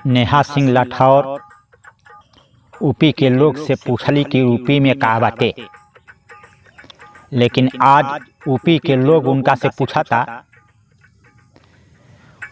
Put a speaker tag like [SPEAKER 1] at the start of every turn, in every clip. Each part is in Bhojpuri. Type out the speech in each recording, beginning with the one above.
[SPEAKER 1] नेहा सिंह राठौर यूपी के लोग से पूछली कि यूपी में का बाटे, लेकिन आज यूपी के लोग उनका से पूछा था।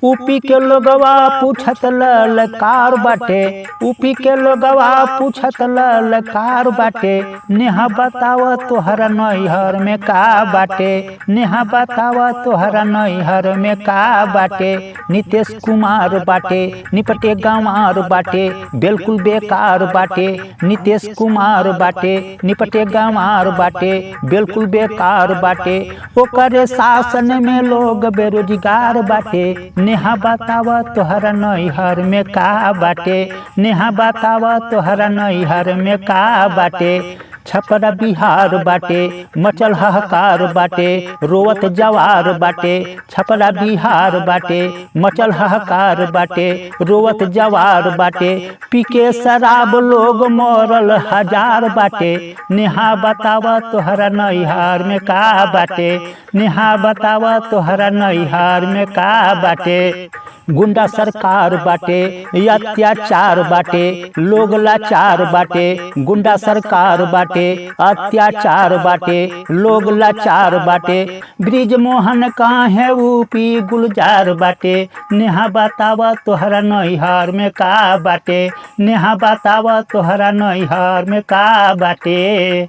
[SPEAKER 1] यूपी के लोगवा पूछत ललकार बाटे, यूपी के लोगवा पूछत ललकार बाटे, नेहा बताव तोहरा नैहर में का बाटे, नेहा बताव तोहरा नैहर में का बाटे। नीतीश कुमार बाटे निपटे गंवार बाटे, बिल्कुल बेकार बाटे। नीतीश कुमार बाटे निपटे गंवार बाटे, बिल्कुल बेकार बाटे। ओकरे शासन में लोग बेरोजगार बाटे, नेहा बताव तोहरा नैहर में का बाटे, नेहा बताव तोहरा नैहर में का बाटे। छपरा बिहार बाटे मचल हाहाकार बाटे, रोवत जवार बाटे। छपरा बिहार बाटे मचल हाहाकार बाटे, रोवत जवार बाटे। पी के शराब लोग मरल हजार बाटे, नेहा बताव तोहरा नैहर में का बाटे, नेहा बताव तोहरा नैहर में का बाटे। गुंडा सरकार बाटे अत्याचार बाटे, लोग लाचार बाटे। गुंडा सरकार बाटे अत्याचार बाटे, लोग लाचार बाटे। ब्रिज मोहन काहे यूपी गुलजार बाटे, नेहा बताव तोहरा नैहर में का बाटे, नेहा बताव तोहरा नैहर में का बाटे।